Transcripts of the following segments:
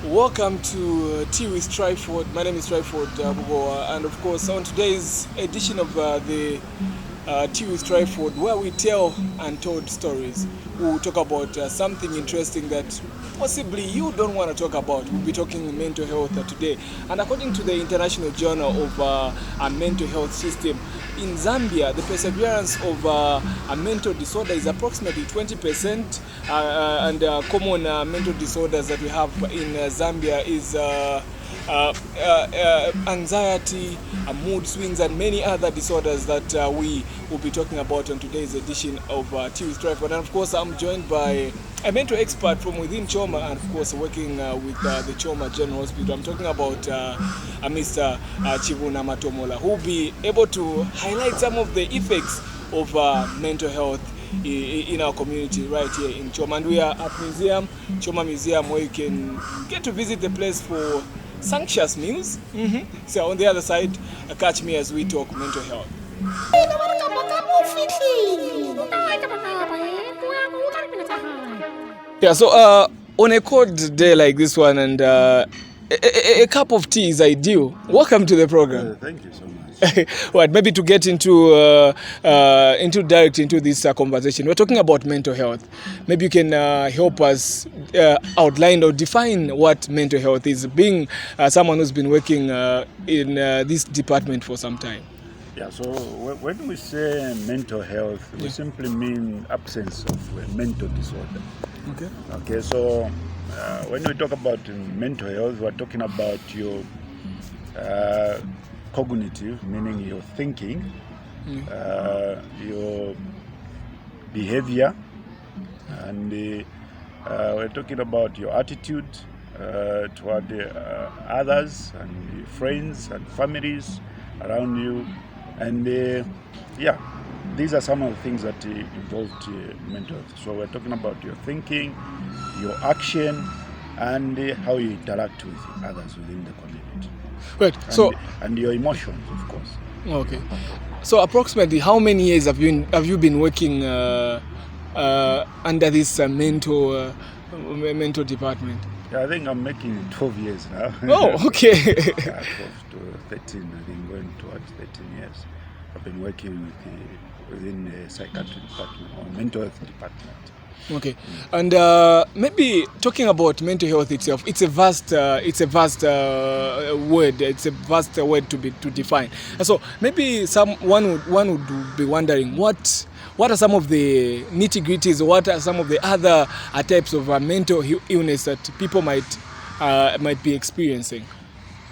Welcome to Tea with Tryford. My name is Tryford Bugoa, and of course, on today's edition of the Tea with Tryford, where we tell untold stories, we'll talk about something interesting that possibly you don't want to talk about. We'll be talking mental health today, and according to the International Journal of a Mental Health System, in Zambia, the perseverance of a mental disorder is approximately 20%, and common mental disorders that we have in Zambia is anxiety, mood swings, and many other disorders that we will be talking about on today's edition of Tea with Tryford. And of course, I'm joined by a mental expert from within Choma, and of course working with the Choma General Hospital. I'm talking about Mr. Chibuna Matomola, who will be able to highlight some of the effects of mental health in our community right here in Choma. And we are at museum, Choma Museum, where you can get to visit the place for sumptuous meals. So on the other side, catch me as we talk mental health. Yeah, so on a cold day like this one, and a cup of tea is ideal. Welcome to the program. Thank you so much. Right, maybe to get into direct into this conversation, we're talking about mental health. Maybe you can help us outline or define what mental health is, being someone who's been working in this department for some time. Yeah, so when we say mental health, we simply mean absence of a mental disorder. Okay, so when we talk about mental health, we're talking about your cognitive, meaning your thinking, your behavior, and we're talking about your attitude toward others and friends and families around you. And yeah, these are some of the things that involved mental health. So we're talking about your thinking, your action, and how you interact with others within the community. Right. And your emotions, of course. Okay. So approximately how many years have you been working under this mental department? Yeah, I think I'm making 12 years now. Oh, okay. Yeah, 12 to 13, I think, going towards 13 years. I've been working within the psychiatry department or mental health department. Okay, and maybe talking about mental health itself, it's a vast word. It's a vast word to define. And so maybe one would be wondering what are some of the nitty-gritties, what are some of the other types of mental illness that people might be experiencing.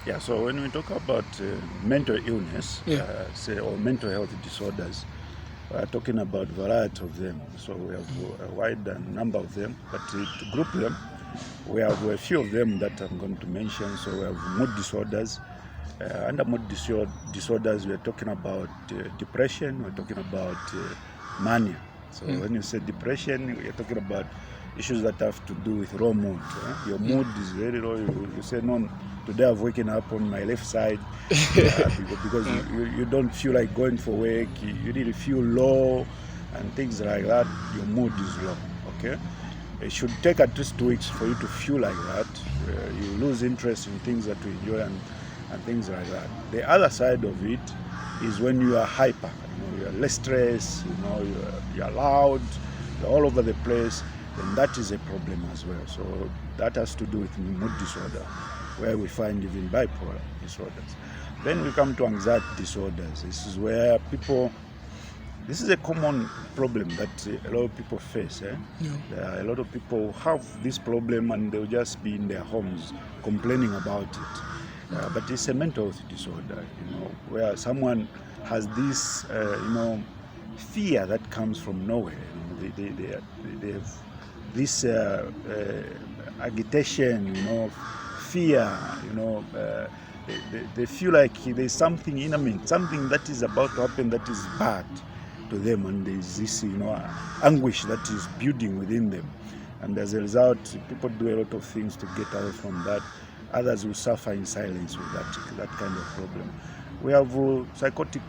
Yeah, so when we talk about mental illness, say, or mental health disorders, we're talking about a variety of them. So we have a wide number of them, but to group them, we have a few of them that I'm going to mention. So we have mood disorders. Under mood disorders, we're talking about depression, we're talking about mania. So when you say depression, we're talking about issues that have to do with low mood. Your mood is very low. You say, no, today I've waken up on my left side because you don't feel like going for work. You really feel low and things like that. Your mood is low. Okay, it should take at least 2 weeks for you to feel like that. You lose interest in things that you enjoy and things like that. The other side of it is when you are hyper. You are less stressed. You're loud. You're all over the place. Then that is a problem as well. So that has to do with mood disorder, where we find even bipolar disorders. Then we come to anxiety disorders. This is where this is a common problem that a lot of people face. There are a lot of people who have this problem and they'll just be in their homes complaining about it. But it's a mental health disorder, where someone has this, fear that comes from nowhere. They have this agitation, fear, they feel like there's something imminent, something that is about to happen that is bad to them, and there's this, anguish that is building within them. And as a result, people do a lot of things to get away from that. Others will suffer in silence with that kind of problem. We have psychotic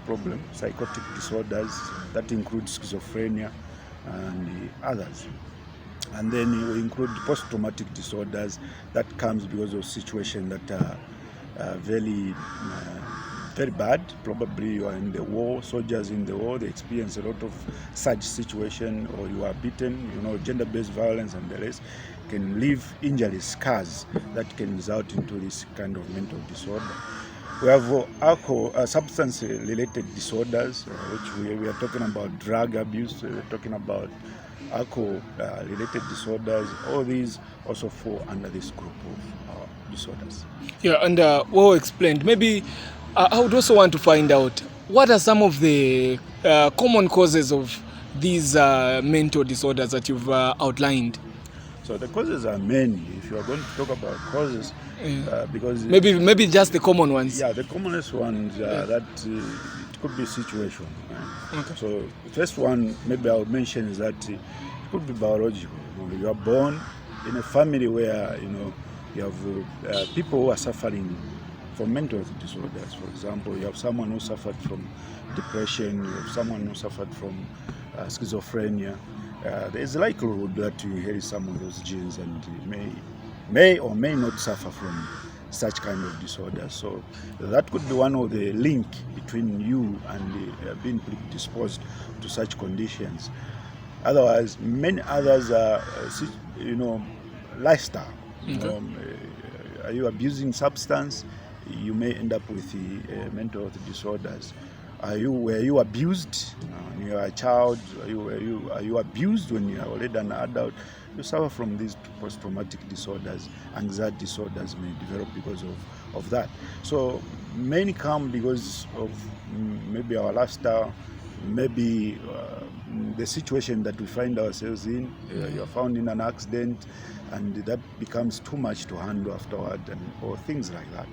disorders that include schizophrenia and others. And then we include post-traumatic disorders that comes because of situations that are very bad. Probably you are in the war, soldiers in the war, they experience a lot of such situation, or you are beaten, gender-based violence and the rest can leave injuries, scars that can result into this kind of mental disorder. We have substance-related disorders, which we are talking about drug abuse, we're talking about alcohol-related disorders. All these also fall under this group of disorders. Yeah, and well explained. Maybe I would also want to find out what are some of the common causes of these mental disorders that you've outlined. So the causes are many. If you are going to talk about causes, because maybe just the common ones. Yeah, the commonest ones that it could be situation. Right? Okay. So the first one maybe I'll mention is that it could be biological. You are born in a family where you have people who are suffering from mental health disorders. For example, you have someone who suffered from depression, you have someone who suffered from schizophrenia. There's a likelihood that you inherit some of those genes and you may or may not suffer from such kind of disorders. So that could be one of the link between you and being predisposed to such conditions. Otherwise, many others are, lifestyle. Okay. Are you abusing substance? You may end up with mental health disorders. Were you abused when you were a child? Are you abused when you are already an adult? You suffer from these post-traumatic disorders. Anxiety disorders may develop because of that. So many come because of maybe our lifestyle, maybe the situation that we find ourselves in. You are found in an accident and that becomes too much to handle afterward, or things like that.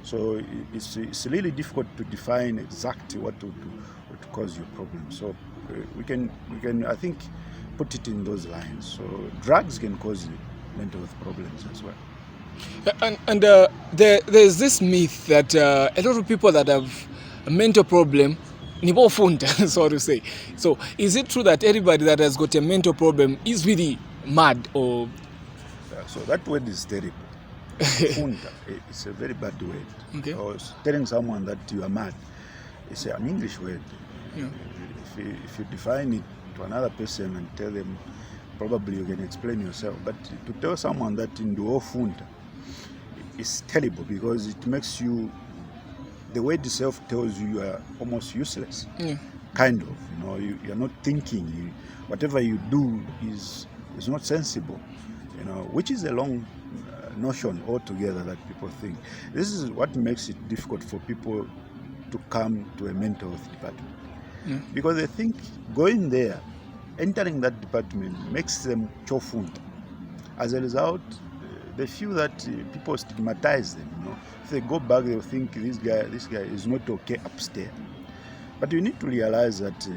So it's really difficult to define exactly what to cause your problem. So we can I think put it in those lines. So drugs can cause mental health problems as well. And there's this myth that a lot of people that have a mental problem ni bofunda, so to say. So is it true that everybody that has got a mental problem is really mad, or? So that word is terrible. Funda, it's a very bad word. Okay. Or telling someone that you are mad, it's an English word. Yeah. If you define it to another person and tell them, probably you can explain yourself. But to tell someone that in the funda, it's terrible because it makes you, the word itself tells you are almost useless. Yeah. Kind of, you're not thinking. Whatever you do is not sensible, which is a long notion altogether that people think. This is what makes it difficult for people to come to a mental health department. Yeah. Because they think going there, entering that department makes them chofunda. As a result, they feel that people stigmatize them. If they go back, they'll think this guy is not okay upstairs. But you need to realize that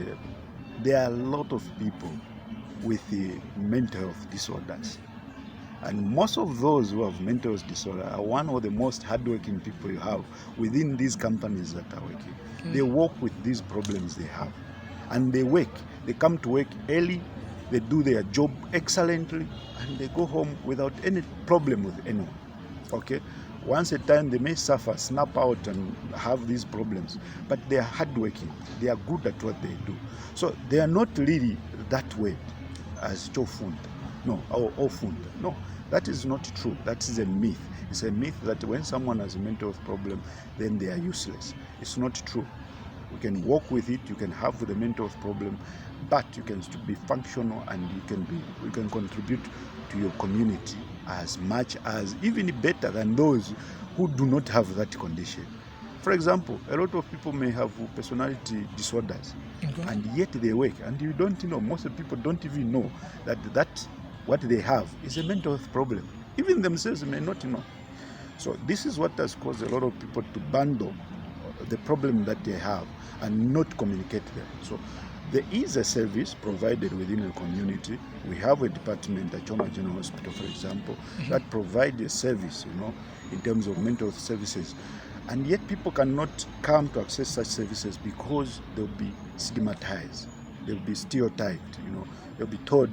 there are a lot of people with mental health disorders. And most of those who have mental health disorder are one of the most hardworking people you have within these companies that are working. They work with these problems they have. And they work. They come to work early, they do their job excellently, and they go home without any problem with anyone. Okay? Once a time they may suffer, snap out and have these problems, but they are hardworking. They are good at what they do. So they are not really that way as chofunda. No, or ofunda. No, that is not true. That is a myth. It's a myth that when someone has a mental health problem, then they are useless. It's not true. We can work with it, you can have the mental health problem, but you can still be functional and you can contribute to your community as much as, even better than those who do not have that condition. For example, a lot of people may have personality disorders, and yet they work, and you don't know, most of the people don't even know that what they have is a mental health problem. Even themselves may not know. So this is what has caused a lot of people to bundle the problem that they have and not communicate them. So there is a service provided within a community. We have a department at Choma General Hospital, for example, that provides a service, in terms of mental health services. And yet people cannot come to access such services because they'll be stigmatized. They'll be stereotyped, They'll be told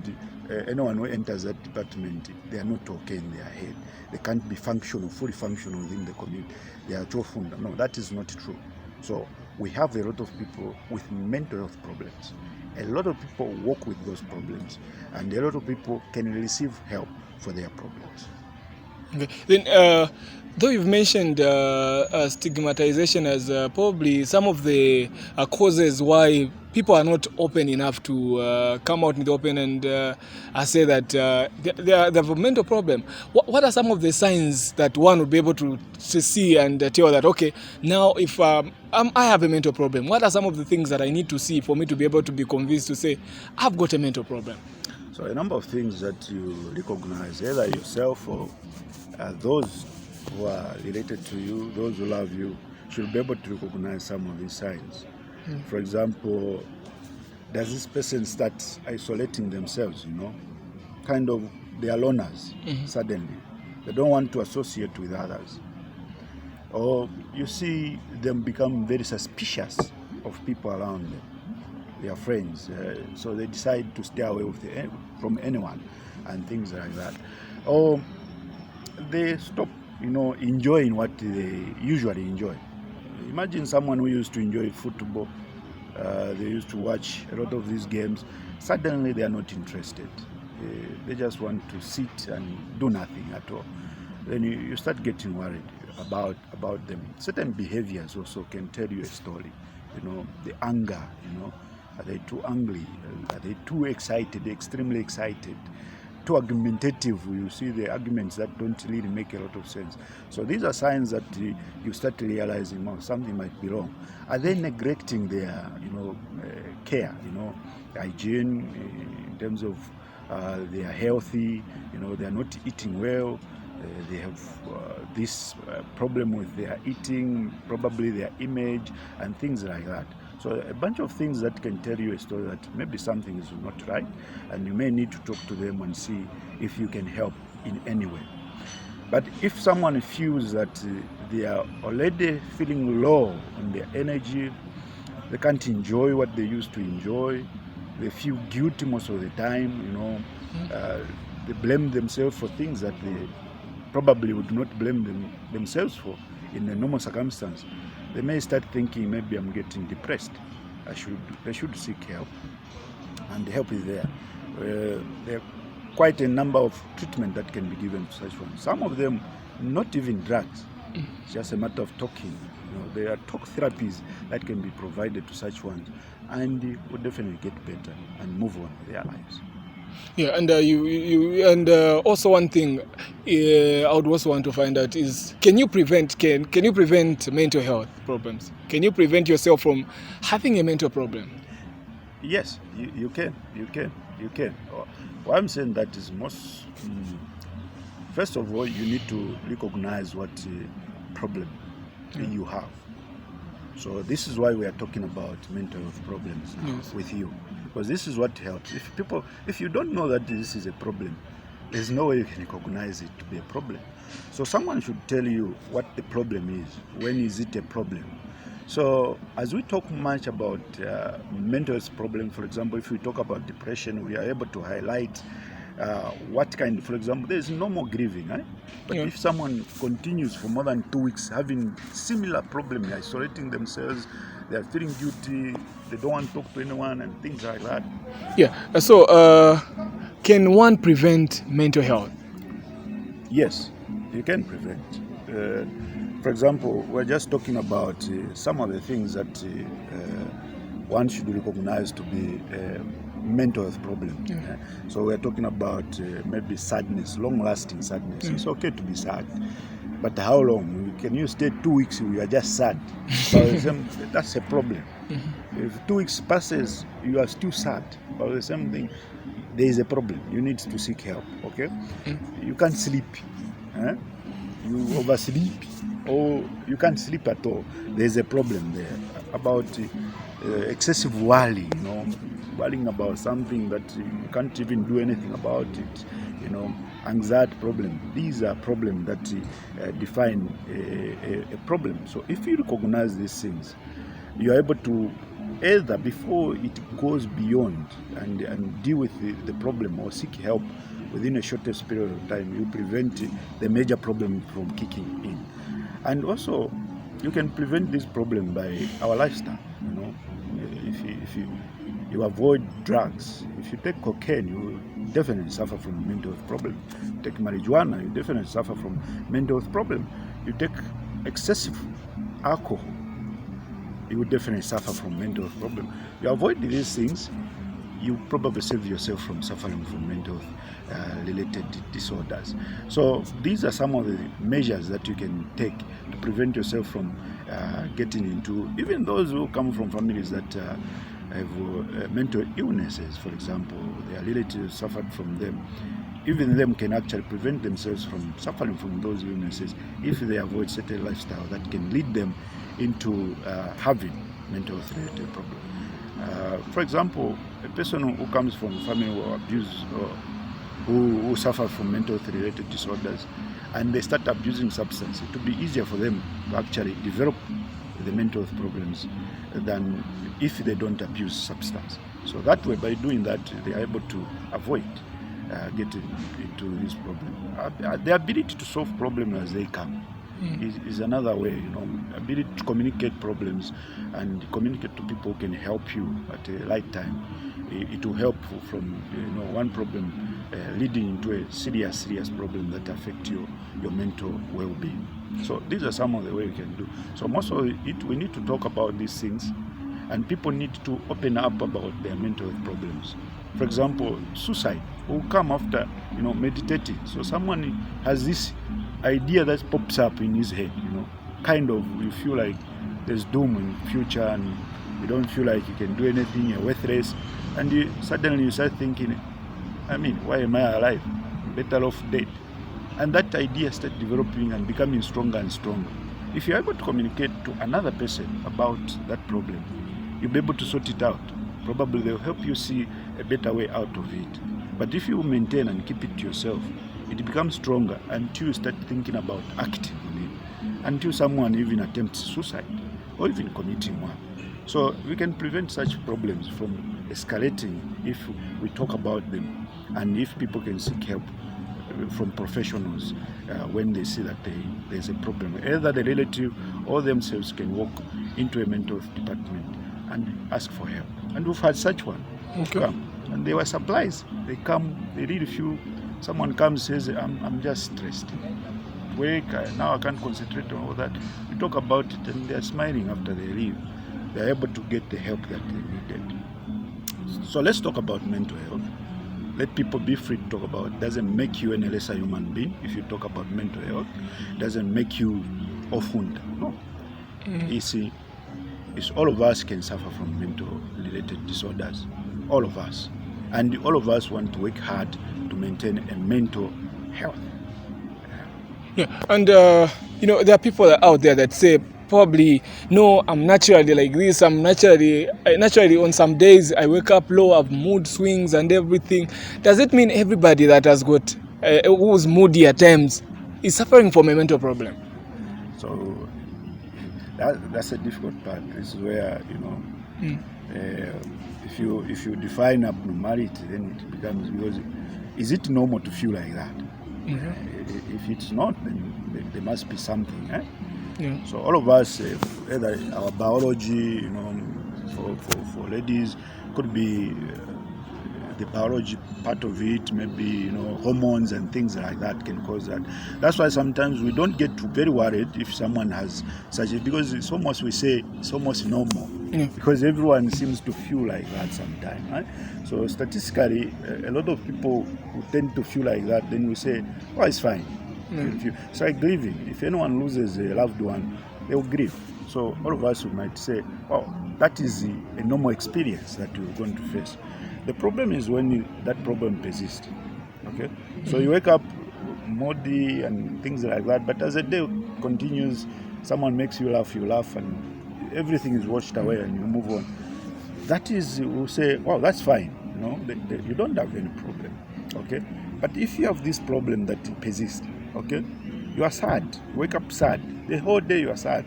anyone who enters that department, they are not okay in their head. They can't be functional, fully functional within the community. They are chofunda. No, that is not true. So we have a lot of people with mental health problems. A lot of people walk with those problems, and a lot of people can receive help for their problems. Okay. Then, though you've mentioned stigmatization as probably some of the causes why people are not open enough to come out in the open and say that they have a mental problem. What are some of the signs that one would be able to see and tell that, okay, now if I have a mental problem, what are some of the things that I need to see for me to be able to be convinced to say, I've got a mental problem? So a number of things that you recognize, either yourself or those who are related to you, those who love you, should be able to recognize some of these signs. For example, does this person start isolating themselves, kind of they are loners suddenly. They don't want to associate with others. Or you see them become very suspicious of people around them, their friends. So they decide to stay away from anyone and things like that. Or they stop, enjoying what they usually enjoy. Imagine someone who used to enjoy football, they used to watch a lot of these games. Suddenly they are not interested. They just want to sit and do nothing at all. Then you start getting worried about them. Certain behaviors also can tell you a story. The anger, are they too angry? Are they too excited, extremely excited? Too argumentative? You see the arguments that don't really make a lot of sense. So these are signs that you start realizing, something might be wrong. Are they neglecting their, care, hygiene in terms of they are healthy, they are not eating well, they have this problem with their eating, probably their image and things like that. So a bunch of things that can tell you a story that maybe something is not right, and you may need to talk to them and see if you can help in any way. But if someone feels that they are already feeling low on their energy, they can't enjoy what they used to enjoy, they feel guilty most of the time, they blame themselves for things that they probably would not blame themselves for in a normal circumstance. They may start thinking, maybe I'm getting depressed. They should seek help, and the help is there. There are quite a number of treatment that can be given to such ones. Some of them, not even drugs. It's just a matter of talking. There are talk therapies that can be provided to such ones, and they will definitely get better and move on with their lives. Yeah, and also one thing I would also want to find out is, can you prevent mental health problems? Can you prevent yourself from having a mental problem? Yes, you can. What I'm saying that is first of all, you need to recognize what problem you have. So this is why we are talking about mental health problems now with you. Because this is what helps. If you don't know that this is a problem, there's no way you can recognize it to be a problem. So someone should tell you what the problem is. When is it a problem? So as we talk much about mental health problem, for example, if we talk about depression, we are able to highlight what kind. For example, there is no more grieving, right? But if someone continues for more than 2 weeks having similar problem, isolating themselves, they are feeling guilty, they don't want to talk to anyone and things like that. Yeah. So can one prevent mental health? Yes, you can prevent. For example, we're just talking about some of the things that one should recognize to be mental health problem. So we're talking about maybe sadness, long-lasting sadness. It's okay to be sad, but how long? Can you stay 2 weeks you are just sad? That's a problem. If 2 weeks passes, you are still sad about the same thing, there is a problem. You need to seek help. Okay? You can't sleep. You oversleep, or you can't sleep at all. There's a problem there about excessive worry, worrying about something that you can't even do anything about it, anxiety problem. These are problems that define a problem. So if you recognize these things, you are able to either before it goes beyond and deal with the problem or seek help within a shortest period of time, you prevent the major problem from kicking in. And also, you can prevent this problem by our lifestyle. You know, if you avoid drugs, if you take cocaine, you definitely suffer from mental health problem. You take marijuana, you definitely suffer from mental health problem. You take excessive alcohol, you would definitely suffer from mental health problem. You avoid these things, you probably save yourself from suffering from mental related disorders. So these are some of the measures that you can take to prevent yourself from getting into, even those who come from families that have mental illnesses, for example, their relatives suffered from them. Even them can actually prevent themselves from suffering from those illnesses if they avoid certain lifestyle that can lead them into having mental health related problems. For example, a person who comes from a family who abuse or who suffer from mental health related disorders and they start abusing substances, it will be easier for them to actually develop the mental health problems than if they don't abuse substance. So that way, by doing that, they are able to avoid getting into this problem. The ability to solve problems as they come is another way, you know, ability to communicate problems and communicate to people who can help you at a right time. It will help from one problem leading into a serious problem that affect your mental well-being. So these are some of the way we can do. So most of it, we need to talk about these things, and people need to open up about their mental health problems. For example, suicide will come after meditating. So someone has this idea that pops up in his head, kind of you feel like there's doom in future and you don't feel like you can do anything, you're worthless, and suddenly you start thinking, why am I alive? I'm better off dead. And that idea starts developing and becoming stronger and stronger. If you're able to communicate to another person about that problem, you'll be able to sort it out. Probably they'll help you see a better way out of it. But if you maintain and keep it to yourself, it becomes stronger until you start thinking about acting on it, until someone even attempts suicide or even committing one. So we can prevent such problems from escalating if we talk about them, and if people can seek help from professionals when they see that there's a problem. Either the relative or themselves can walk into a mental health department and ask for help. And we've had such one come, and they were surprised. They come, they read a few, someone comes, says, I'm just stressed. Work, now I can't concentrate on all that. We talk about it and they're smiling after they leave. They're able to get the help that they needed. So let's talk about mental health. Let people be free to talk about it. Doesn't make you any lesser human being if you talk about mental health. Doesn't make you off-wound. No. You see, it's all of us can suffer from mental related disorders. All of us. And all of us want to work hard to maintain a mental health. Yeah, and there are people out there that say probably, no, I'm naturally like this. I'm naturally on some days I wake up low, I have mood swings and everything. Does it mean everybody that has got who's moody at times is suffering from a mental problem? So that's a difficult part. This is where if you define abnormality, then it becomes, because is it normal to feel like that? If it's not, then there must be something. Yeah. So all of us, either our biology, for ladies, could be the biology part of it, maybe hormones and things like that can cause that. That's why sometimes we don't get very worried if someone has such a, because it's almost, we say it's almost normal, because everyone seems to feel like that sometimes. Right? So statistically, a lot of people who tend to feel like that, then we say, oh, it's fine. It's like grieving. If anyone loses a loved one, they'll grieve. So all of us might say, oh, that is a normal experience that you're going to face. The problem is when that problem persists. Okay, so you wake up moody and things like that, but as the day continues, someone makes you laugh, and everything is washed away, and you move on. That is, we'll say, wow, that's fine. You don't have any problem. Okay, but if you have this problem that persists, okay, you are sad. You wake up sad. The whole day you are sad.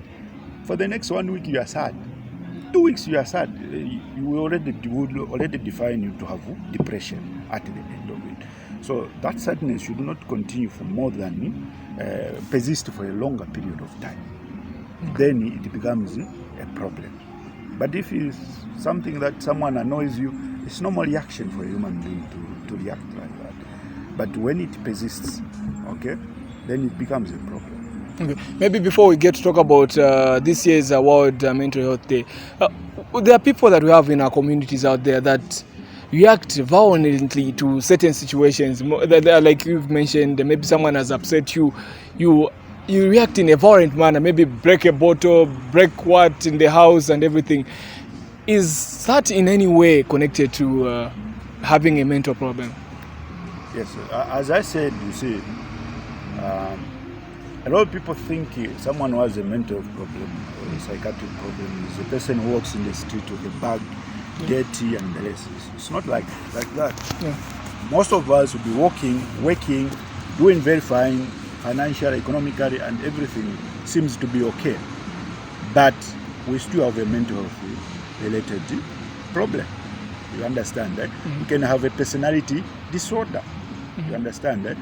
For the next 1 week you are sad. 2 weeks you are sad. You would already define you to have depression at the end of it. So that sadness should not continue for more than persist for a longer period of time. Then it becomes a problem. But if it's something that someone annoys you, it's normal reaction for a human being to react like that. But when it persists, okay, then it becomes a problem. Okay. Maybe before we get to talk about this year's World Mental Health Day, there are people that we have in our communities out there that react violently to certain situations. Like you've mentioned, maybe someone has upset you, you react in a violent manner, maybe break a bottle, break what in the house and everything. Is that in any way connected to having a mental problem? Yes, as I said, you see, a lot of people think someone who has a mental problem or a psychiatric problem is a person who walks in the street with a bag, dirty and the rest. It's not like that. Yeah. Most of us will be working, doing very fine, financially, economically, and everything seems to be okay. But we still have a mental health related problem. You understand that? You can have a personality disorder. You understand that?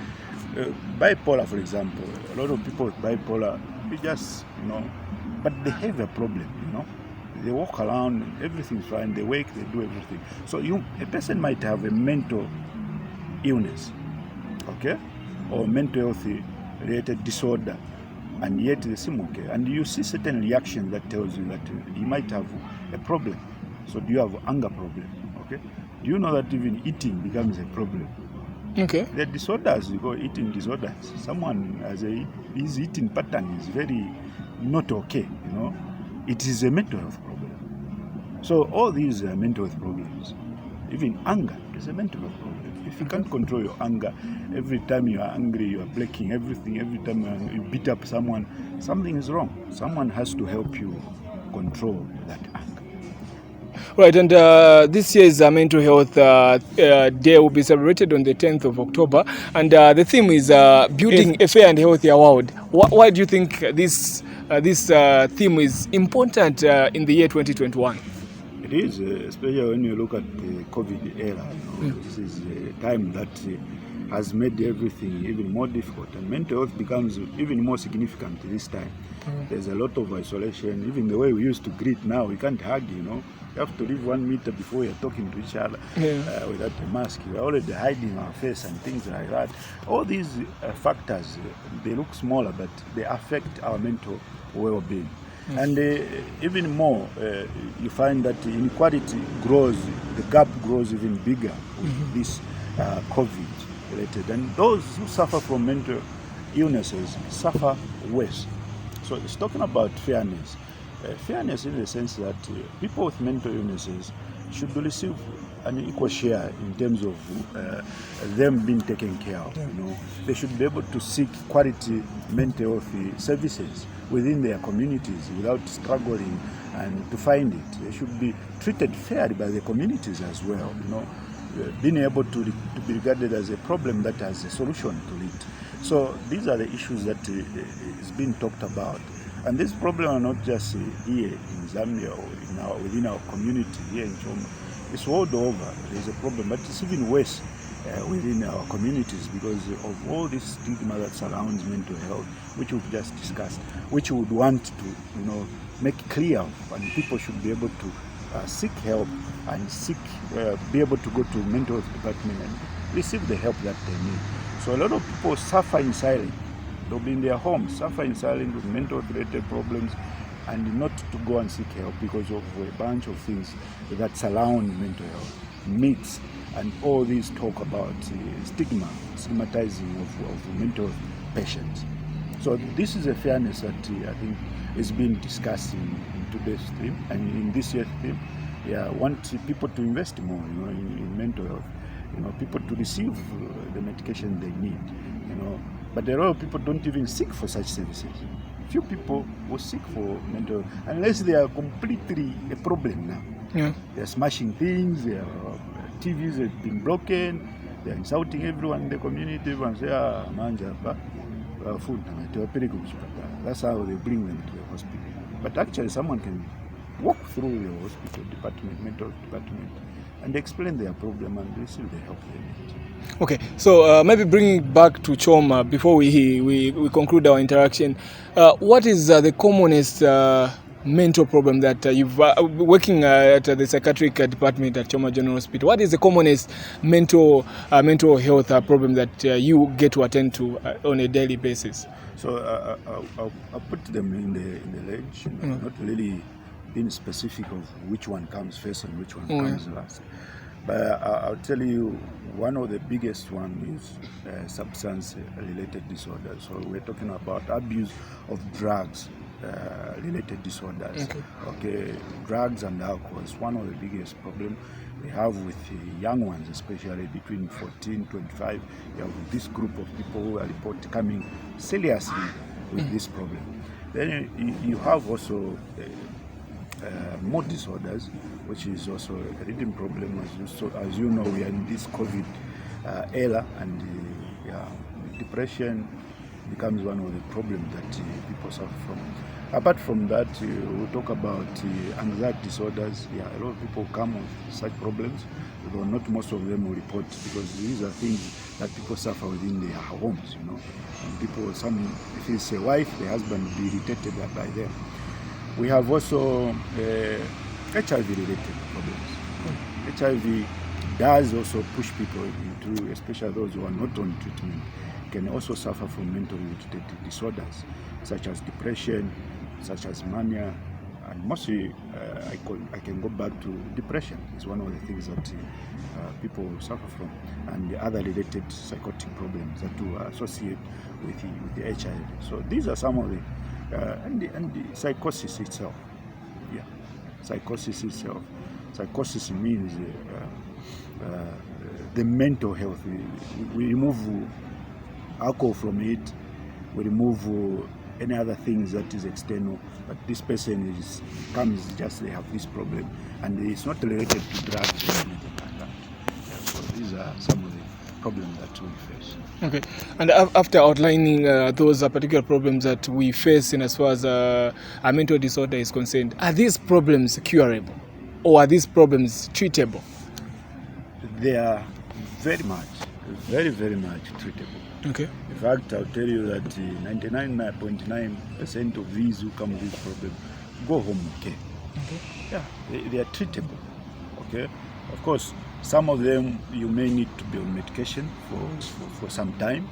Bipolar, for example, a lot of people with bipolar, they just, but they have a problem, They walk around, everything's fine, they wake, they do everything. So a person might have a mental illness, okay? Or mental health related disorder, and yet they seem okay. And you see certain reaction that tells you that you might have a problem. So do you have anger problem, okay? Do you know that even eating becomes a problem? Okay. The disorders, you go eating disorders. Someone has his eating pattern is very not okay, It is a mental health problem. So all these are mental health problems. Even anger is a mental health problem. If you can't control your anger, every time you are angry, you are breaking everything. Every time you beat up someone, something is wrong. Someone has to help you control that anger. Right, and this year's Mental Health Day will be celebrated on the 10th of October, and the theme is building a fair and healthier world. Why do you think this theme is important in the year 2021? It is, especially when you look at the COVID era. This is a time that has made everything even more difficult, and mental health becomes even more significant this time. There's a lot of isolation. Even the way we used to greet now, we can't hug, You have to live 1 meter before you're talking to each other without a mask. We're already hiding our face and things like that. All these factors, they look smaller, but they affect our mental well-being. And even more, you find that inequality grows, the gap grows even bigger with this COVID-related. And those who suffer from mental illnesses suffer worse. So it's talking about fairness. Fairness in the sense that people with mental illnesses should receive an equal share in terms of them being taken care of. They should be able to seek quality mental health services within their communities without struggling and to find it. They should be treated fairly by the communities as well. Being able to be regarded as a problem that has a solution to it. So these are the issues that is being talked about. And this problem are not just here in Zambia or within our community here in Choma. It's world over. There's a problem, but it's even worse within our communities because of all this stigma that surrounds mental health, which we've just discussed, which we would want to, make clear, and people should be able to seek help and be able to go to mental health department and receive the help that they need. So a lot of people suffer in silence. They'll be in their homes, suffer in silence with mental related problems, and not to go and seek help because of a bunch of things that surround mental health, myths, and all this talk about stigmatizing of mental health patients. So this is a fairness that I think is being discussed in today's theme, and in this year's theme. I want people to invest more, in mental health. People to receive the medication they need, But a lot of people don't even seek for such services. Few people will seek for mental health unless they are completely a problem now. Yeah. They're smashing things, their TVs have been broken, they're insulting everyone in the community. Everyone say, manja, food. That's how they bring them to the hospital. But actually someone can walk through your hospital department, mental health department, and explain their problem and receive the help they need. Okay, so maybe bringing it back to Choma before we conclude our interaction. What is the commonest mental problem that you've working at the psychiatric department at Choma General Hospital? What is the commonest mental health problem that you get to attend to on a daily basis? So I'll put them in the range, not really being specific of which one comes first and which one comes last. But I'll tell you, one of the biggest one is substance-related disorders. So we're talking about abuse of drugs related disorders. Okay, drugs and alcohol is one of the biggest problems we have with the young ones, especially between 14, 25. You have this group of people who are reported coming seriously with this problem. Then you have also mood disorders, which is also a leading problem. As you know, we are in this COVID era, and depression becomes one of the problems that people suffer from. Apart from that, we'll talk about anxiety disorders. Yeah, a lot of people come with such problems, though not most of them will report, because these are things that people suffer within their homes, you know. And people, if it's a wife, the husband will be irritated by them. We have also HIV-related problems. HIV does also push people into, especially those who are not on treatment, can also suffer from mental-related disorders, such as depression, such as mania, and mostly I can go back to depression. It's one of the things that people suffer from, and the other related psychotic problems that do associate with the HIV. So these are some of the and the psychosis itself. Yeah, psychosis itself. Psychosis means the mental health. We remove alcohol from it. We remove any other things that is external. But this person comes just they have this problem, and it's not related to drugs or anything like that. Yeah, so these are some of the problems that we face. Okay, and after outlining those particular problems that we face in as far as a mental disorder is concerned, are these problems curable, or are these problems treatable? They are very much treatable. Okay. In fact, I'll tell you that 99.9% of these who come with this problem go home okay. Yeah, they are treatable. Okay. Of course, some of them you may need to be on medication for some time.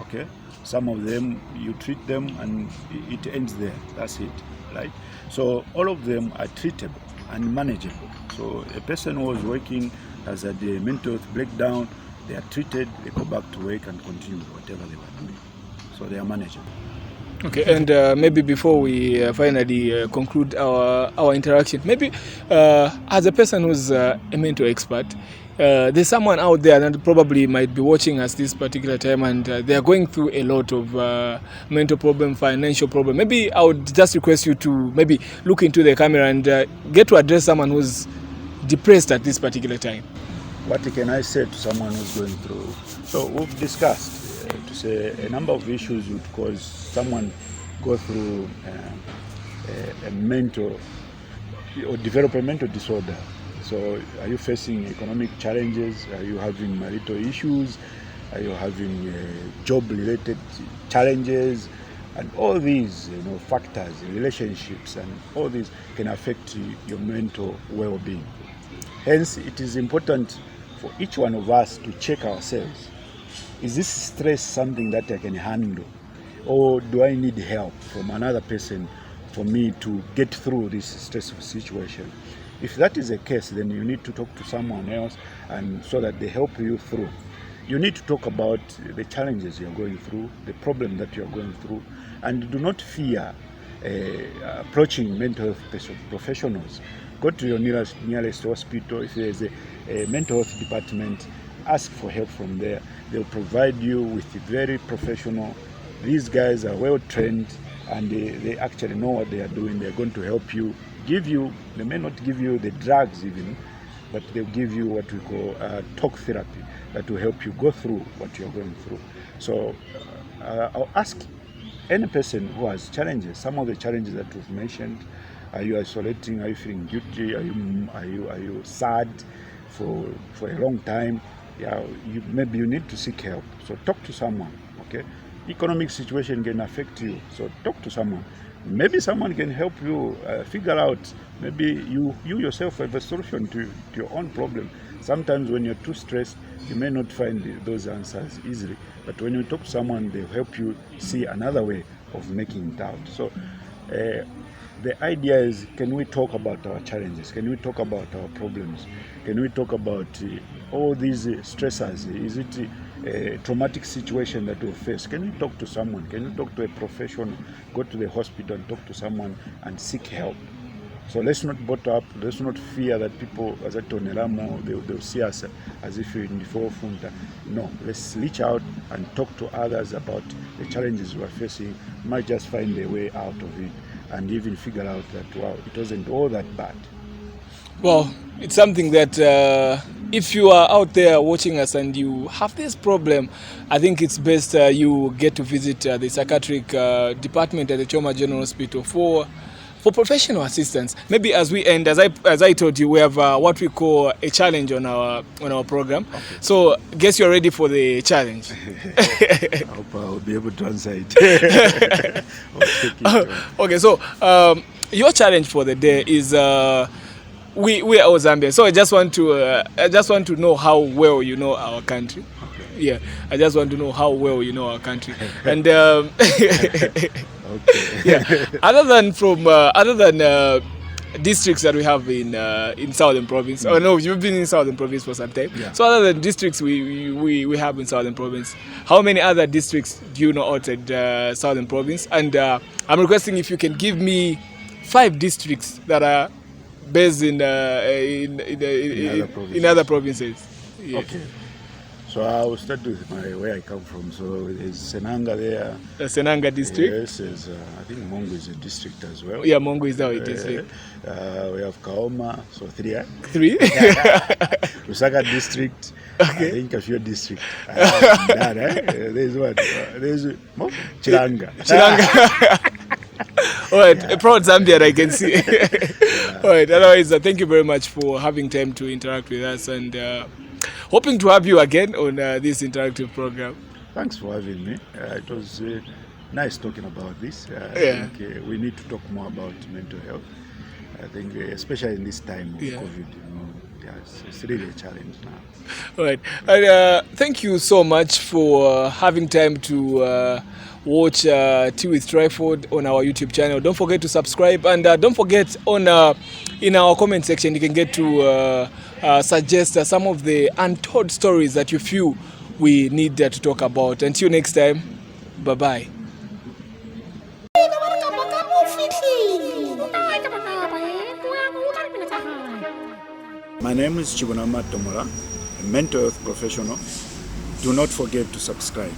Okay. Some of them you treat them and it ends there. That's it. Right. So all of them are treatable and manageable. So a person who was working has had a mental health breakdown, they are treated, they go back to work and continue whatever they were doing. So they are manageable. Okay, and maybe before we finally conclude our interaction, maybe as a person who's a mental expert, there's someone out there that probably might be watching us this particular time, and they are going through a lot of mental problem, financial problem. Maybe I would just request you to maybe look into the camera and get to address someone who's depressed at this particular time. What can I say to someone who's going through? So we've discussed to say a number of issues would cause someone go through a mental or develop a mental disorder. So are you facing economic challenges? Are you having marital issues? Are you having job-related challenges? And all these factors, relationships, and all these can affect your mental well-being. Hence, it is important for each one of us to check ourselves. Is this stress something that I can handle? Or do I need help from another person for me to get through this stressful situation? If that is the case, then you need to talk to someone else, and so that they help you through. You need to talk about the challenges you're going through, the problem that you're going through, and do not fear approaching mental health professionals. Go to your nearest hospital. If there is a mental health department, ask for help from there. They'll provide you with very professional. These guys are well trained, and they actually know what they are doing. They're going to help you. They may not give you the drugs even, but they'll give you what we call talk therapy that will help you go through what you're going through. So I'll ask any person who has challenges, some of the challenges that we've mentioned, Are you isolating? Are you feeling guilty? Are you sad for a long time? Yeah, maybe you need to seek help. So talk to someone. Okay, economic situation can affect you. So talk to someone. Maybe someone can help you figure out. Maybe you yourself have a solution to your own problem. Sometimes when you're too stressed, you may not find those answers easily. But when you talk to someone, they'll help you see another way of making it out. So the idea is, can we talk about our challenges? Can we talk about our problems? Can we talk about all these stressors? Is it a traumatic situation that we face? Can you talk to someone? Can you talk to a professional? Go to the hospital and talk to someone and seek help. So let's not bottle up. Let's not fear that people, as I told Neramo, they'll see us as if we're in the forefront. No, let's reach out and talk to others about the challenges we're facing. We might just find a way out of it and even figure out that, wow, it wasn't all that bad. Well, it's something that if you are out there watching us and you have this problem, I think it's best you get to visit the psychiatric department at the Choma General Hospital for professional assistance. Maybe as we end, as I told you, we have what we call a challenge on our program. Okay. So, guess you're ready for the challenge. I hope I'll be able to answer it. Okay, so your challenge for the day is we are Zambia. So I just want to know how well you know our country. Okay. Yeah, I just want to know how well you know our country. And okay. Yeah. Other than districts that we have in Southern Province. Oh no, you've been in Southern Province for some time. Yeah. So other than districts we have in Southern Province, how many other districts do you know outside Southern Province? And I'm requesting if you can give me 5 districts that are based in other provinces. Yeah. Okay. So I will start with where I come from. So there's Senanga there. The Senanga district. Yes, I think Mongo is a district as well. Yeah, Mongo is our district. We have Kaoma, so 3. 3? Lusaka district. Okay. I think a few district. There's what? There's Chilanga. All right, a proud Zambian, I can see. All right, otherwise, thank you very much for having time to interact with us, and hoping to have you again on this interactive program. Thanks for having me. It was nice talking about this. I think we need to talk more about mental health. I think especially in this time of COVID, it's really a challenge now. All right. And, thank you so much for having time to watch Tea with Tryford on our YouTube channel. Don't forget to subscribe, and don't forget in our comment section you can get to suggest some of the untold stories that you feel we need to talk about. Until next time, bye-bye. My name is Chibunama Tomura, a mental health professional. Do not forget to subscribe.